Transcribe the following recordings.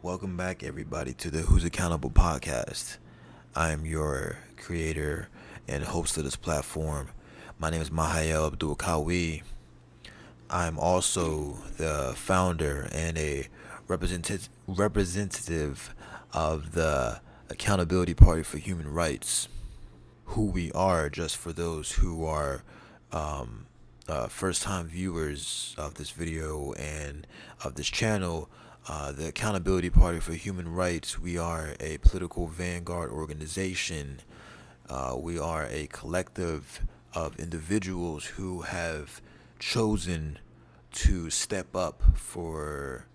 Welcome back, everybody, to the Who's Accountable podcast. I am your creator and host of this platform. My name is Mahael Abdul Kawi. I'm also the founder and a representative of the Accountability Party for Human Rights. Who we are, just for those who are first time viewers of this video and of this channel. The Accountability Party for Human Rights, we are a political vanguard organization. We are a collective of individuals who have chosen to step up for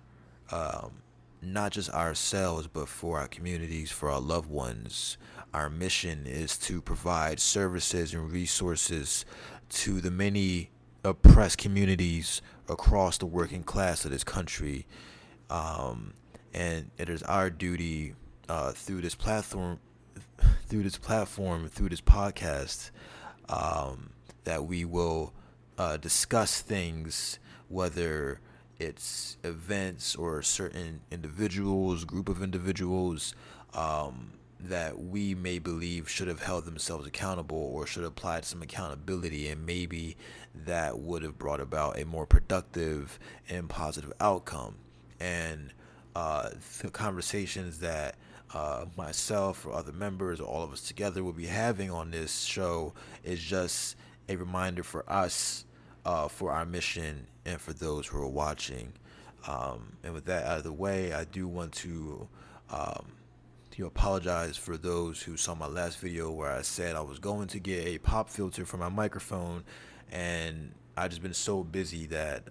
not just ourselves, but for our communities, for our loved ones. Our mission is to provide services and resources to the many oppressed communities across the working class of this country. And it is our duty through this platform, through this podcast, that we will discuss things, whether it's events or certain individuals, group of individuals, that we may believe should have held themselves accountable or should have applied some accountability, and maybe that would have brought about a more productive and positive outcome. And the conversations that myself or other members or all of us together will be having on this show is just a reminder for us, for our mission, and for those who are watching. And with that out of the way, I do want um, to apologize for those who saw my last video where I said I was going to get a pop filter for my microphone, and I just been so busy that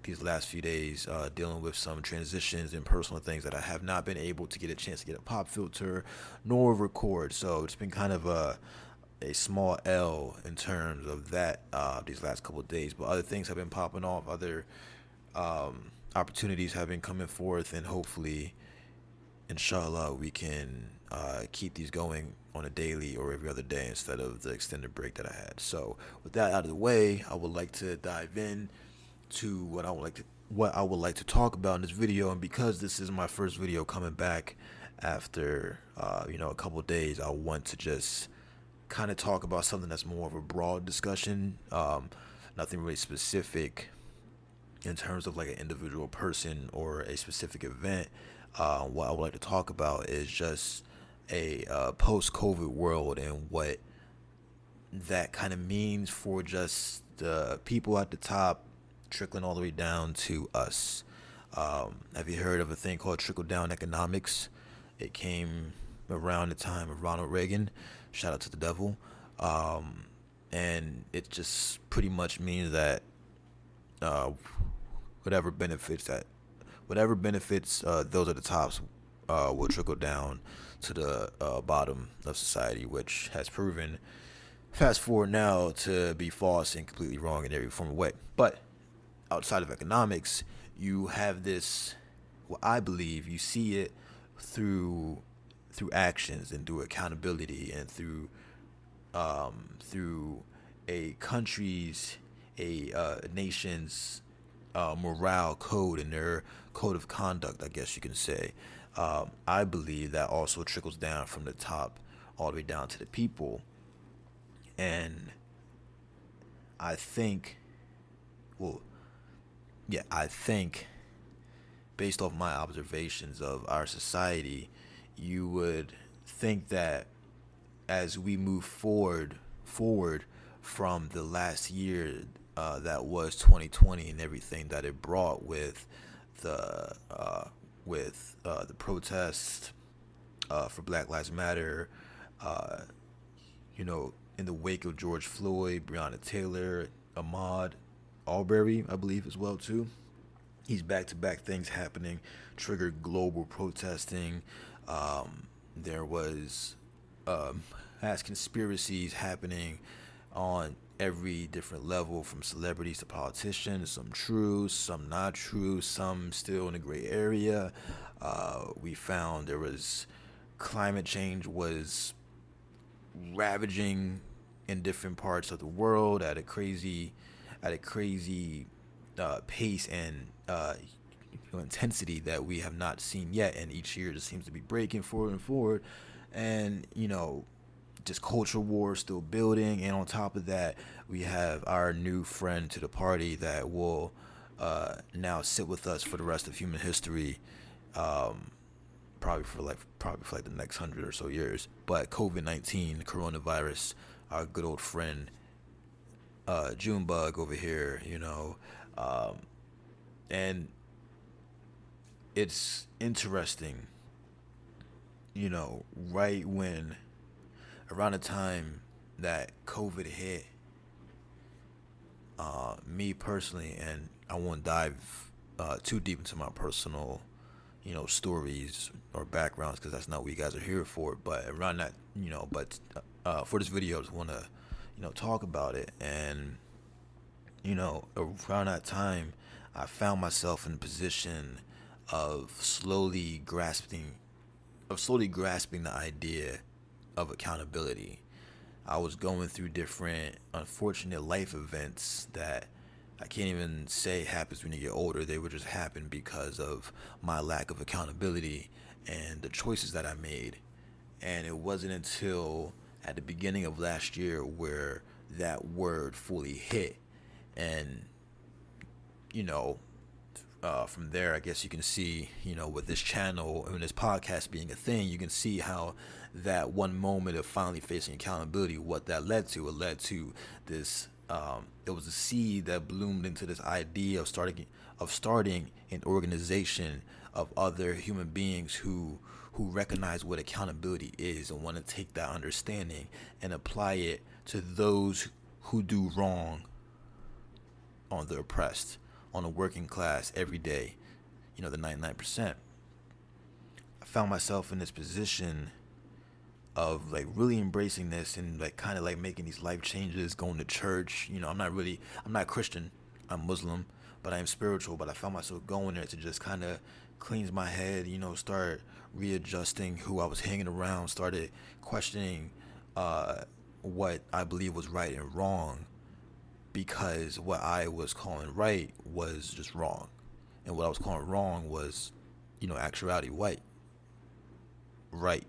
these last few days dealing with some transitions and personal things that I have not been able to get a chance to get a pop filter nor record. So it's been kind of a small L in terms of that these last couple of days. But other things have been popping off. Other opportunities have been coming forth, and hopefully, inshallah, we can keep these going on a daily or every other day instead of the extended break that I had. So, with that out of the way, I would like to dive in to what I would like to talk about in this video. And because this is my first video coming back after a couple of days, I want to just kind of talk about something that's more of a broad discussion. Nothing really specific in terms of like an individual person or a specific event. What I would like to talk about is just a post-COVID world and what that kind of means for just the people at the top, trickling all the way down to us. Have you heard of a thing called trickle down economics? It came around the time of Ronald Reagan. Shout out to the devil. And it just pretty much means that uh, whatever benefits that whatever benefits those at the tops will trickle down to the bottom of society, which has proven, fast forward now, to be false and completely wrong in every form of way. But outside of economics, you have this. Well, I believe you see it through actions and through accountability and through a country's, a nation's morale code and their code of conduct, I guess you can say. I believe that also trickles down from the top all the way down to the people. And I think, well, yeah, I think based off my observations of our society, you would think that as we move forward from the last year that was 2020 and everything that it brought with the the protests for Black Lives Matter, uh, in the wake of George Floyd, Breonna Taylor, Ahmaud Arbery, I believe as well too. These back-to-back things happening triggered global protesting. There was mass conspiracies happening on every different level, from celebrities to politicians, some true, some not true, some still in the gray area. We found there was climate change was ravaging in different parts of the world at a crazy pace and intensity that we have not seen yet, and each year just seems to be breaking forward and forward, and just culture war still building, and on top of that, we have our new friend to the party that will now sit with us for the rest of human history, um, probably for like the next 100 or so years. But COVID-19, coronavirus, our good old friend Junebug over here, um, and it's interesting, right when around the time that COVID hit, me personally, and I won't dive too deep into my personal, stories or backgrounds because that's not what you guys are here for. But around that, for this video, I just want to, talk about it. And, around that time, I found myself in a position of slowly grasping the idea of accountability. I was going through different unfortunate life events that I can't even say happens when you get older. They would just happen because of my lack of accountability and the choices that I made. And it wasn't until at the beginning of last year where that word fully hit. And, you know, from there, I guess you can see, with this channel and this podcast being a thing, you can see how that one moment of finally facing accountability, what that led to. It led to this. It was a seed that bloomed into this idea of starting an organization of other human beings who recognize what accountability is and want to take that understanding and apply it to those who do wrong on the oppressed, on the working class every day, the 99%. I found myself in this position of like really embracing this and like kind of like making these life changes, going to church. I'm not Christian, I'm Muslim, but I am spiritual. But I found myself going there to just kind of cleanse my head, start readjusting who I was hanging around, started questioning what I believe was right and wrong, because what I was calling right was just wrong, and what I was calling wrong was, actuality right.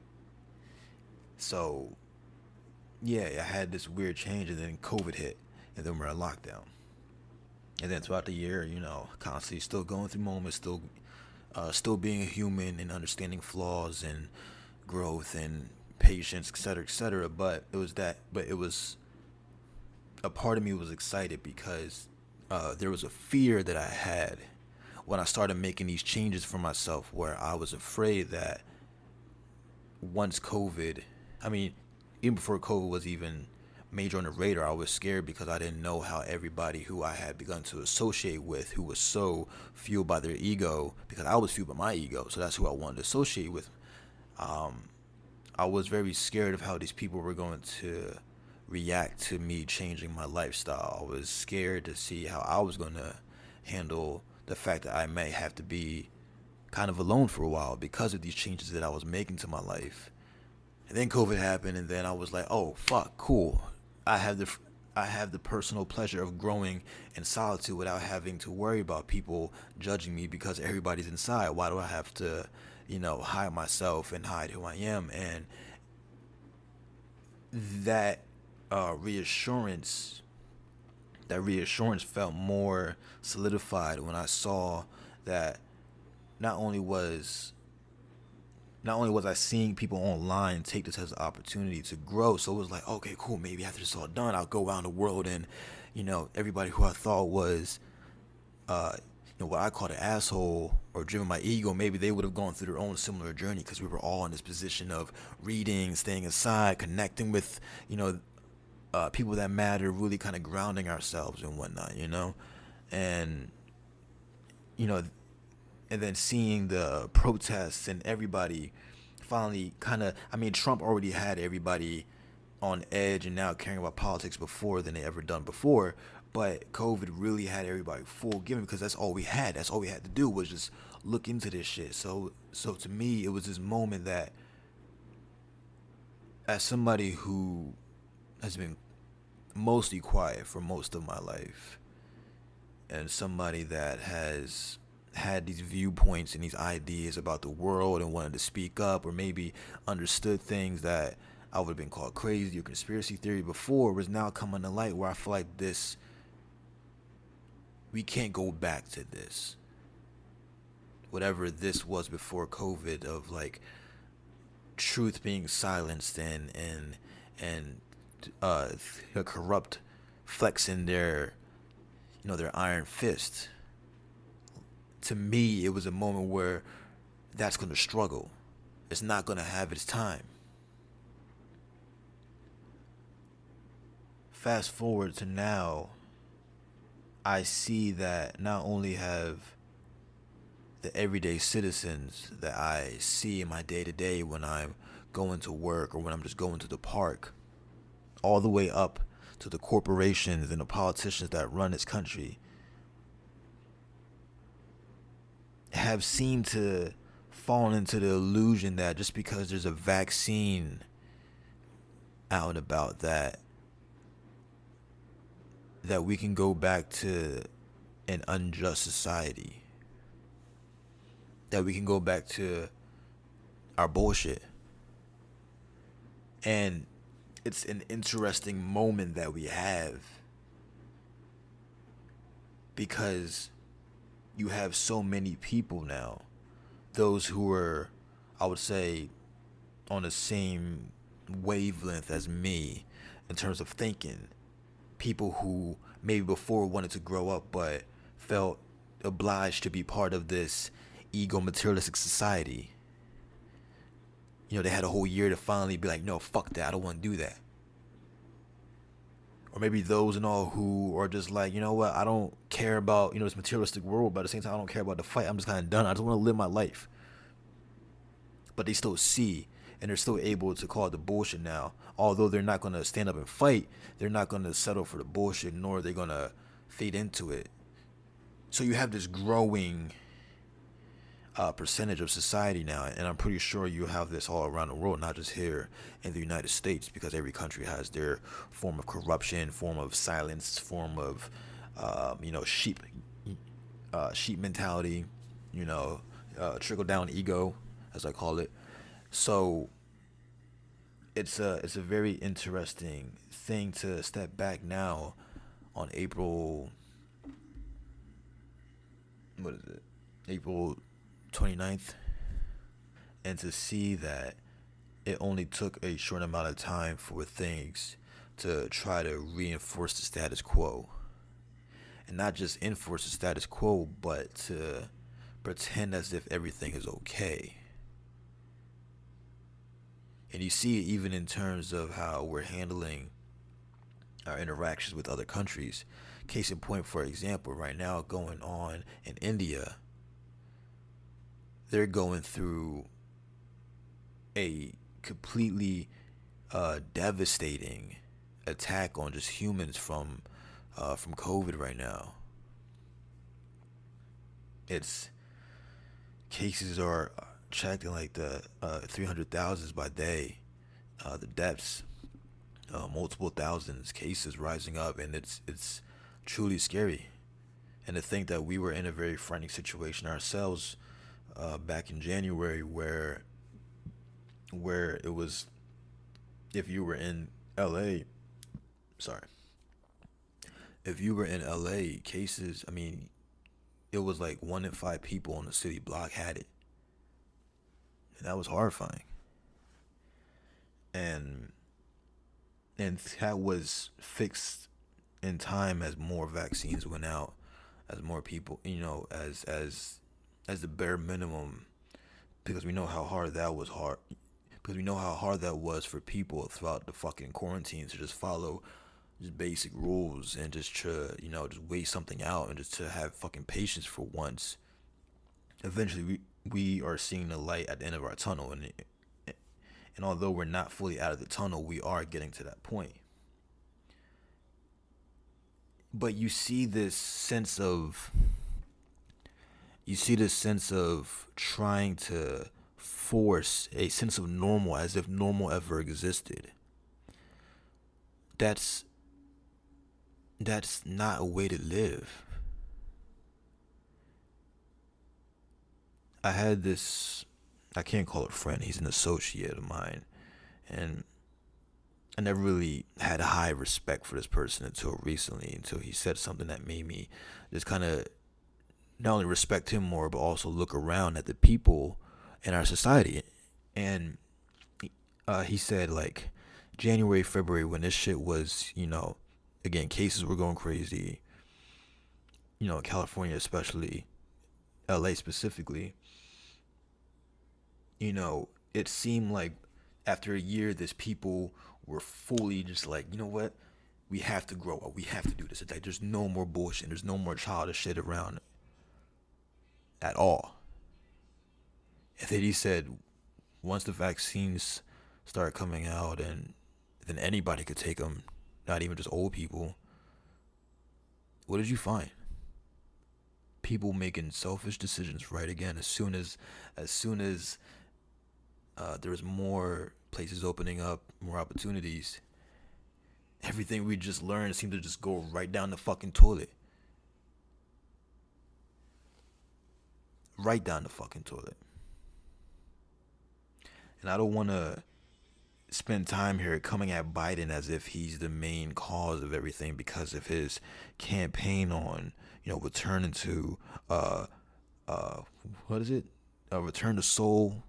So yeah, I had this weird change, and then COVID hit, and then we're in lockdown, and then throughout the year, constantly still going through moments, still being a human and understanding flaws and growth and patience, etc., etc. But it was a part of me was excited because there was a fear that I had when I started making these changes for myself, where I was afraid that once COVID, I mean, even before COVID was even major on the radar, I was scared because I didn't know how everybody who I had begun to associate with, who was so fueled by their ego, because I was fueled by my ego, so that's who I wanted to associate with. Um, I was very scared of how these people were going to react to me changing my lifestyle. I was scared to see how I was going to handle the fact that I may have to be kind of alone for a while because of these changes that I was making to my life. And then COVID happened, and then I was like, "Oh fuck, cool! I have the personal pleasure of growing in solitude without having to worry about people judging me because everybody's inside. Why do I have to, hide myself and hide who I am?" And that reassurance, that reassurance felt more solidified when I saw that not only was not only was I seeing people online take this as an opportunity to grow, so it was like, okay, cool, maybe after this all done, I'll go around the world and, everybody who I thought was, what I called an asshole or driven my ego, maybe they would have gone through their own similar journey because we were all in this position of reading, staying inside, connecting with, people that matter, really kind of grounding ourselves and whatnot, and, you know, and then seeing the protests and everybody finally kind of, I mean, Trump already had everybody on edge and now caring about politics before than they ever done before, but COVID really had everybody full giving because that's all we had to do was just look into this shit. So to me it was this moment that, as somebody who has been mostly quiet for most of my life, and somebody that has had these viewpoints and these ideas about the world and wanted to speak up, or maybe understood things that I would have been called crazy or conspiracy theory before, was now coming to light, where I feel like this, we can't go back to this. Whatever this was before COVID, of like truth being silenced, and the corrupt flexing their, their iron fist. To me, it was a moment where that's going to struggle. It's not going to have its time. Fast forward to now, I see that not only have the everyday citizens that I see in my day to day when I'm going to work or when I'm just going to the park, all the way up to the corporations and the politicians that run this country, have seemed to fall into the illusion that just because there's a vaccine out and about, that we can go back to an unjust society, that we can go back to our bullshit. And it's an interesting moment that we have, because you have so many people now, those who are, I would say, on the same wavelength as me in terms of thinking. People who maybe before wanted to grow up but felt obliged to be part of this ego materialistic society. They had a whole year to finally be like, no, fuck that, I don't want to do that. Or maybe those and all who are just like, you know what, I don't care about, this materialistic world, but at the same time, I don't care about the fight. I'm just kind of done. I just want to live my life. But they still see, and they're still able to call it the bullshit now. Although they're not going to stand up and fight, they're not going to settle for the bullshit, nor are they going to fade into it. So you have this growing percentage of society now, and I'm pretty sure you have this all around the world, not just here in the United States, because every country has their form of corruption, form of silence, form of sheep mentality, trickle down ego, as I call it. So it's a very interesting thing to step back now on April 29th, and to see that it only took a short amount of time for things to try to reinforce the status quo. And not just enforce the status quo, but to pretend as if everything is okay. And you see it even in terms of how we're handling our interactions with other countries. Case in point, for example, right now going on in India, they're going through a completely devastating attack on just humans from COVID right now. It's cases are checked in like the 300,000s by day. The deaths, multiple thousands, cases rising up, and it's truly scary. And to think that we were in a very frightening situation ourselves back in January, where it was, if you were in LA, sorry, if you were in LA, cases, I mean, it was like 1 in 5 people on the city block had it. And that was horrifying. And that was fixed in time as more vaccines went out, as more people, as the bare minimum, because we know how hard that was because we know how hard that was for people throughout the fucking quarantine to just follow just basic rules and just to, just wait something out and just to have fucking patience for once. Eventually, we are seeing the light at the end of our tunnel, and although we're not fully out of the tunnel, we are getting to that point. But you see this sense of trying to force a sense of normal, as if normal ever existed. That's not a way to live. I had this, I can't call it friend, he's an associate of mine. And I never really had high respect for this person until recently, until he said something that made me just kind of not only respect him more, but also look around at the people in our society. And he said, like, January, February, when this shit was, again, cases were going crazy, California especially, LA specifically, it seemed like after a year, this people were fully just like, you know what? We have to grow up. We have to do this. It's like there's no more bullshit. There's no more childish shit around at all. And then he said, once the vaccines start coming out, and then anybody could take them, not even just old people. What did you find? People making selfish decisions right again. As soon as there's more places opening up, more opportunities, everything we just learned seemed to just go right down the fucking toilet. Right down the fucking toilet. And I don't want to spend time here coming at Biden as if he's the main cause of everything because of his campaign on, returning to, uh, what is it? Return to Soul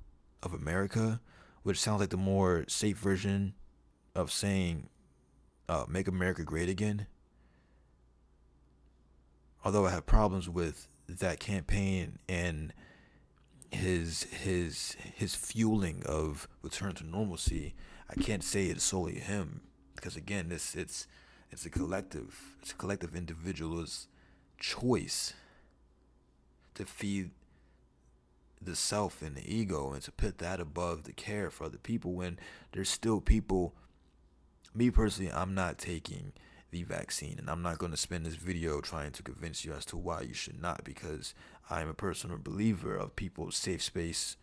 of America, which sounds like the more safe version of saying, make America great again. Although I have problems with that campaign and his fueling of return to normalcy, I can't say it's solely him because again, it's a collective. It's a collective individual's choice to feed the self and the ego and to put that above the care for other people when there's still people. Me personally, I'm not taking the vaccine, and I'm not going to spend this video trying to convince you as to why you should not, because I am a personal believer of people's safe space,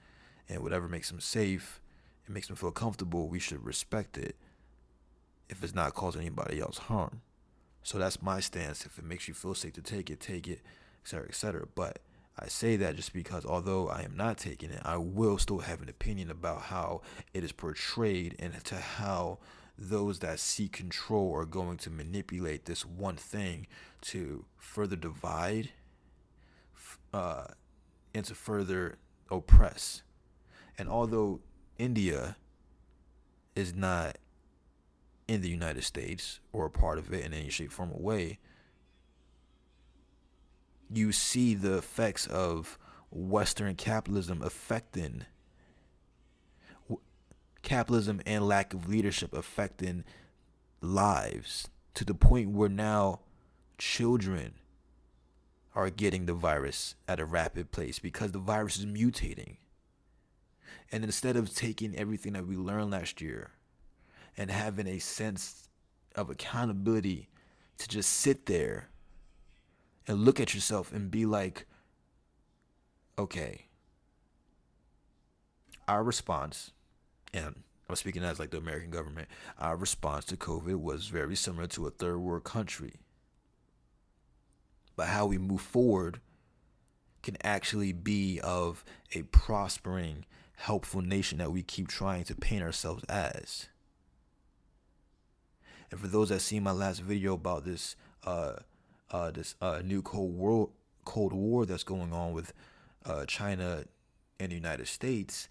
and whatever makes them safe, it makes them feel comfortable, we should respect it if it's not causing anybody else harm. So that's my stance. If it makes you feel safe to take it, etc., etc. But I say that just because although I am not taking it, I will still have an opinion about how it is portrayed and to how those that seek control are going to manipulate this one thing to further divide uh, and to further oppress. And although India is not in the United States or a part of it in any shape, form, or way, you see the effects of Western capitalism affecting capitalism and lack of leadership affecting lives to the point where now children are getting the virus at a rapid pace because the virus is mutating. And instead of taking everything that we learned last year and having a sense of accountability to just sit there and look at yourself and be like, okay, our response, and I'm speaking as like the American government, our response to COVID was very similar to a third world country. But how we move forward can actually be of a prospering, helpful nation that we keep trying to paint ourselves as. And for those that seen my last video about this new Cold War that's going on with China and the United States,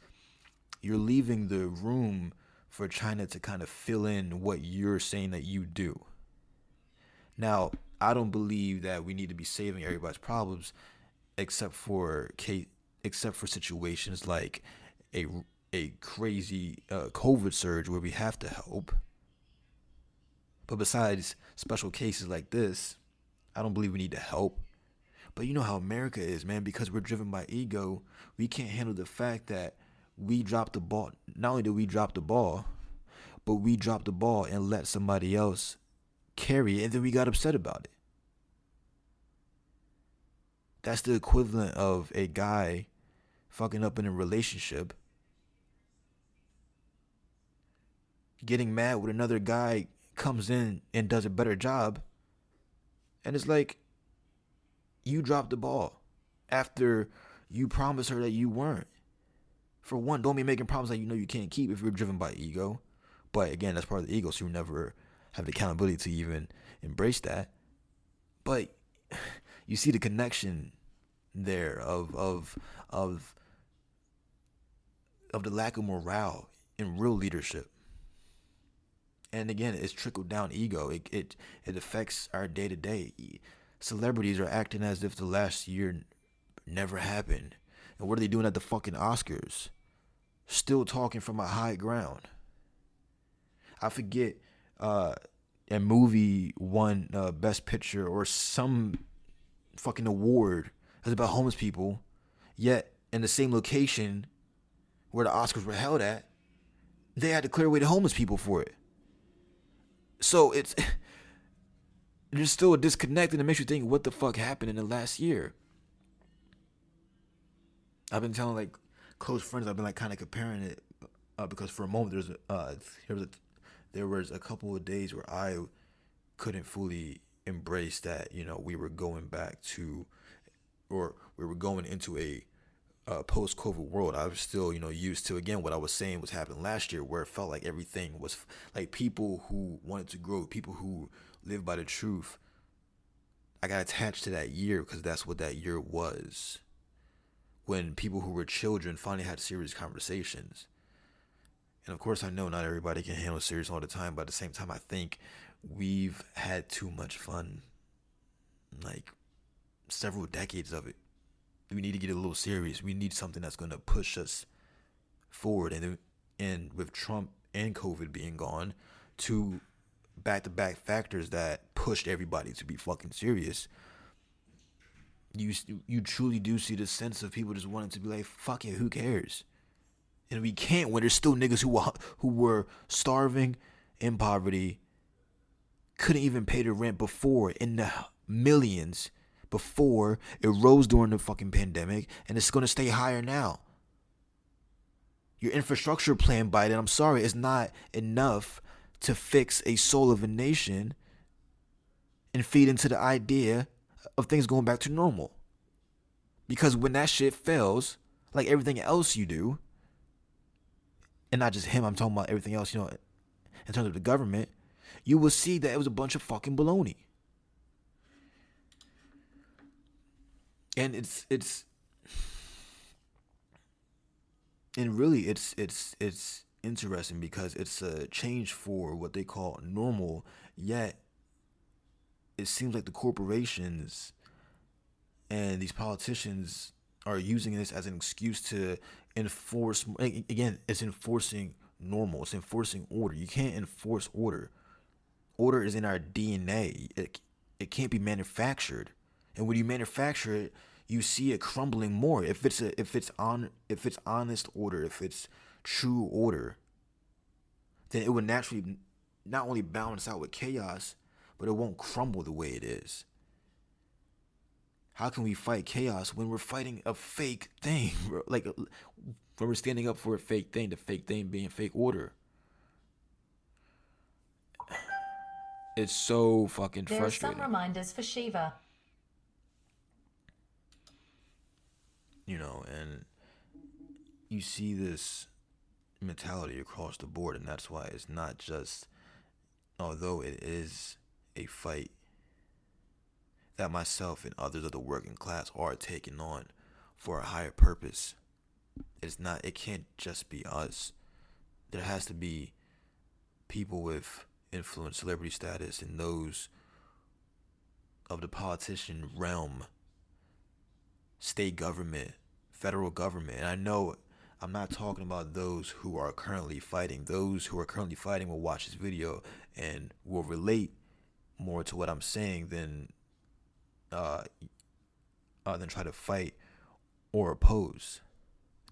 you're leaving the room for China to kind of fill in what you're saying that you do. Now, I don't believe that we need to be saving everybody's problems, except for situations like a crazy COVID surge where we have to help. But besides special cases like this, I don't believe we need to help. But you know how America is, man, because we're driven by ego, we can't handle the fact that we dropped the ball. Not only did we drop the ball, but we dropped the ball and let somebody else carry it, and then we got upset about it. That's the equivalent of a guy fucking up in a relationship, getting mad when another guy comes in and does a better job, and it's like, you dropped the ball after You promised her that you weren't. For one, don't be making promises that you know you can't keep if you're driven by ego. But again, that's part of the ego, so you never have the accountability to even embrace that. But you see the connection there of the lack of morale in real leadership. And again, it's trickled down ego. It affects our day to day. Celebrities are acting as if the last year never happened. And what are they doing at the fucking Oscars? Still talking from a high ground. I forget a movie won Best Picture or some fucking award that's about homeless people, yet in the same location where the Oscars were held at, they had to clear away the homeless people for it. So there's still a disconnect, and it makes you think, what the fuck happened in the last year? I've been telling like close friends, I've been like kind of comparing it because for a moment there was a couple of days where I couldn't fully embrace that we were going back to, or we were going into a post-COVID world. I was still used to, again, what I was saying was happening last year, where it felt like everything was like people who wanted to grow, people who live by the truth. I got attached to that year because that's what that year was, when people who were children finally had serious conversations. And of course, I know not everybody can handle serious all the time, but at the same time, I think we've had too much fun, like several decades of it. We need to get a little serious. We need something that's going to push us forward. And with Trump and COVID being gone, two back-to-back factors that pushed everybody to be fucking serious, you truly do see the sense of people just wanting to be like, fuck it, who cares? And we can't when there's still niggas who were starving, in poverty, couldn't even pay the rent before, in the millions before. It rose during the fucking pandemic, and it's going to stay higher now. Your infrastructure plan, Biden, I'm sorry, is not enough to fix a soul of a nation and feed into the idea of things going back to normal. Because when that shit fails, like everything else you do, and not just him, I'm talking about everything else, in terms of the government, you will see that it was a bunch of fucking baloney. And it's interesting because it's a change for what they call normal, yet it seems like the corporations and these politicians are using this as an excuse to enforce. Again, it's enforcing normal. It's enforcing order. You can't enforce order. Order is in our DNA. It can't be manufactured. And when you manufacture it, you see it crumbling more. If it's honest order, if it's true order, then it would naturally not only balance out with chaos, but it won't crumble the way it is. How can we fight chaos when we're fighting a fake thing? Like, when we're standing up for a fake thing, the fake thing being fake order. It's so fucking frustrating. There are some reminders for Shiva. And you see this mentality across the board, and that's why it's not just, although it is a fight that myself and others of the working class are taking on for a higher purpose. It can't just be us. There has to be people with influence, celebrity status, and those of the politician realm, state government, federal government. And I know I'm not talking about those who are currently fighting. Those who are currently fighting will watch this video and will relate more to what I'm saying than try to fight or oppose.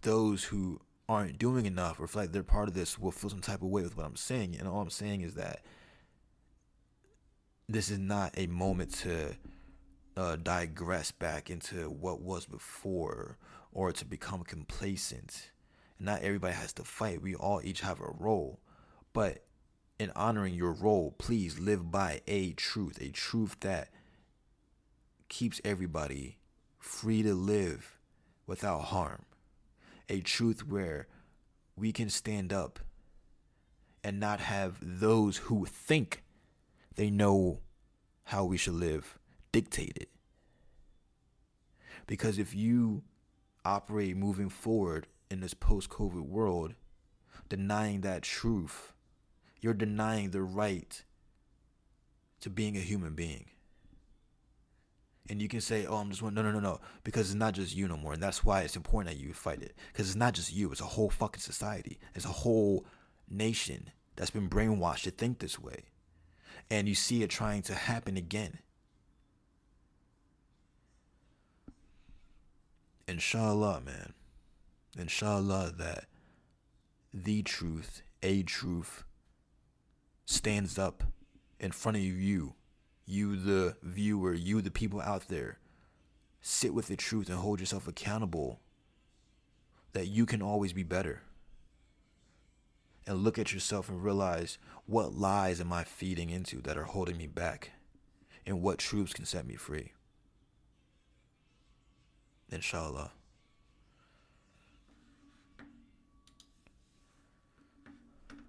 Those who aren't doing enough or feel like they're part of this will feel some type of way with what I'm saying. And all I'm saying is that this is not a moment to digress back into what was before or to become complacent. Not everybody has to fight. We all each have a role. But in honoring your role, please live by a truth that keeps everybody free to live without harm. A truth where we can stand up and not have those who think they know how we should live dictate it. Because if you operate moving forward in this post-COVID world, denying that truth, you're denying the right to being a human being. And you can say, oh, I'm just one. No. Because it's not just you no more. And that's why it's important that you fight it. Because it's not just you. It's a whole fucking society. It's a whole nation that's been brainwashed to think this way. And you see it trying to happen again. Inshallah, man. Inshallah that the truth, a truth, stands up in front of you, the viewer, you the people out there. Sit with the truth and hold yourself accountable that you can always be better. And look at yourself and realize, what lies am I feeding into that are holding me back? And what truths can set me free? Inshallah.